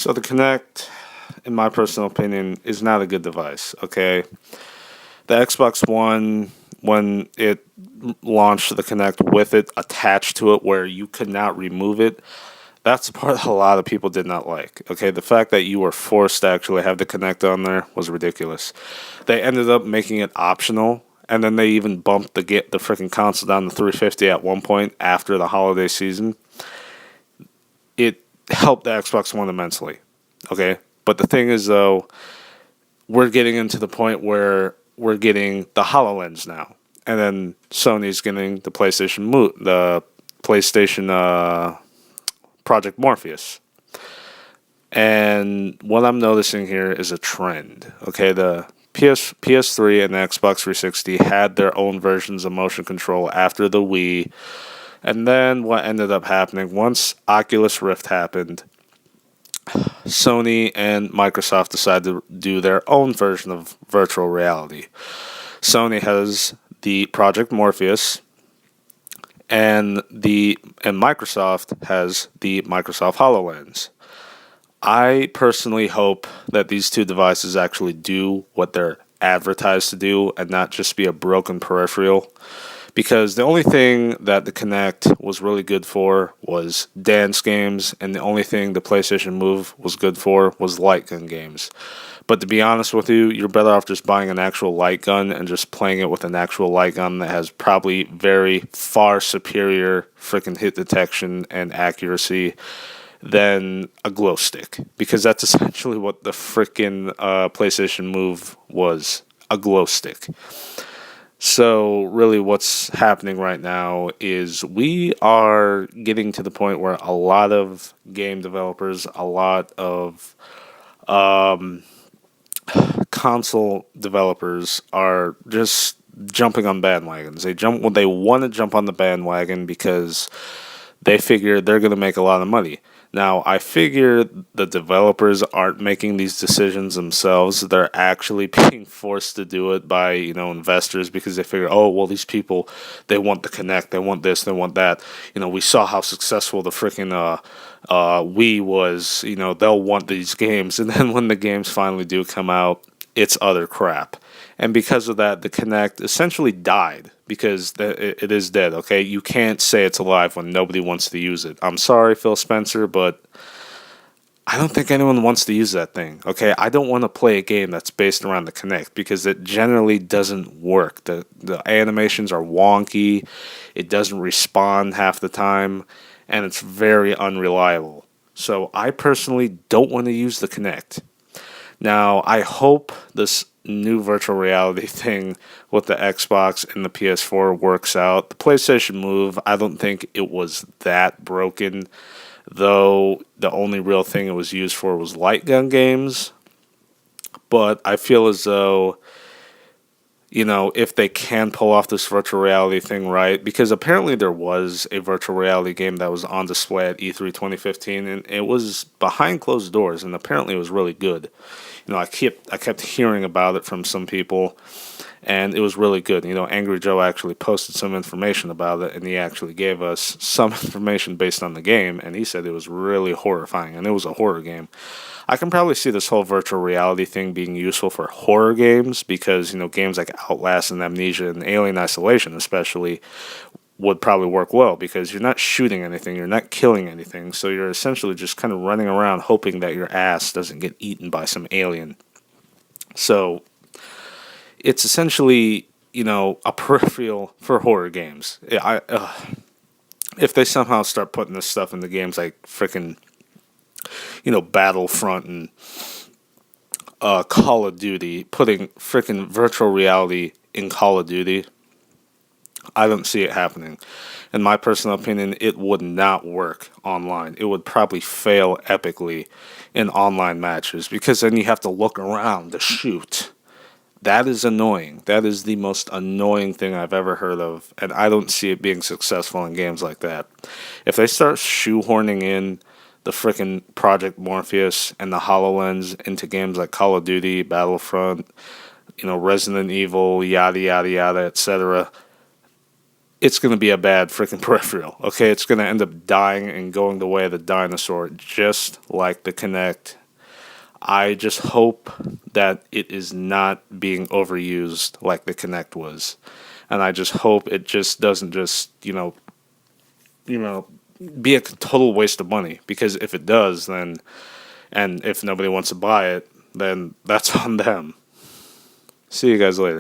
So the Kinect, in my personal opinion, is not a good device. Okay, the Xbox One, when it launched the Kinect with it attached to it, where you could not remove it, that's the part that a lot of people did not like. Okay, the fact that you were forced to actually have the Kinect on there was ridiculous. They ended up making it optional, and then they even bumped the freaking console down to 350 at one point after the holiday season. It helped the Xbox One immensely. Okay, but the thing is though, we're getting into the point where we're getting the HoloLens now, and then Sony's getting the PlayStation Project Morpheus. And what I'm noticing here is a trend. Okay, the PS3 and the Xbox 360 had their own versions of motion control after the Wii. And then what ended up happening once Oculus Rift happened, Sony and Microsoft decided to do their own version of virtual reality. Sony has the Project Morpheus, and Microsoft has the Microsoft HoloLens. I personally hope that these two devices actually do what they're advertised to do and not just be a broken peripheral. Because the only thing that the Kinect was really good for was dance games, and the only thing the PlayStation Move was good for was light gun games. But to be honest with you, you're better off just buying an actual light gun and just playing it with an actual light gun that has probably very far superior freaking hit detection and accuracy than a glow stick. Because that's essentially what the freaking PlayStation Move was, a glow stick. So really what's happening right now is we are getting to the point where a lot of game developers, a lot of console developers are just jumping on bandwagons. They want to jump on the bandwagon because they figure they're going to make a lot of money. Now, I figure the developers aren't making these decisions themselves. They're actually being forced to do it by, investors because they figure, oh, well, these people, they want the Kinect, they want this, they want that. We saw how successful the freaking Wii was. They'll want these games. And then when the games finally do come out, it's utter crap. And because of that, the Kinect essentially died because it is dead, okay? You can't say it's alive when nobody wants to use it. I'm sorry, Phil Spencer, but I don't think anyone wants to use that thing, okay? I don't want to play a game that's based around the Kinect because it generally doesn't work. The animations are wonky, it doesn't respond half the time, and it's very unreliable. So I personally don't want to use the Kinect. Now, I hope this new virtual reality thing with the Xbox and the PS4 works out. The PlayStation Move, I don't think it was that broken, though the only real thing it was used for was light gun games. But I feel as though, if they can pull off this virtual reality thing right, because apparently there was a virtual reality game that was on display at E3 2015, and it was behind closed doors, and apparently it was really good. I kept hearing about it from some people, and it was really good. Angry Joe actually posted some information about it, and he actually gave us some information based on the game, and he said it was really horrifying, and it was a horror game. I can probably see this whole virtual reality thing being useful for horror games because, games like Outlast and Amnesia and Alien Isolation especially would probably work well because you're not shooting anything, you're not killing anything, so you're essentially just kind of running around hoping that your ass doesn't get eaten by some alien. So it's essentially, a peripheral for horror games. If they somehow start putting this stuff into games like freaking, Battlefront and Call of Duty, putting freaking virtual reality in Call of Duty, I don't see it happening. In my personal opinion, it would not work online. It would probably fail epically in online matches because then you have to look around to shoot. That is annoying. That is the most annoying thing I've ever heard of, and I don't see it being successful in games like that. If they start shoehorning in the frickin' Project Morpheus and the HoloLens into games like Call of Duty, Battlefront, Resident Evil, yada, yada, yada, etc., it's going to be a bad freaking peripheral. Okay, it's going to end up dying and going the way of the dinosaur, just like the Kinect. I just hope that it is not being overused like the Kinect was, and I just hope it just doesn't just you know be a total waste of money. Because if it does, then and if nobody wants to buy it, then that's on them. See you guys later.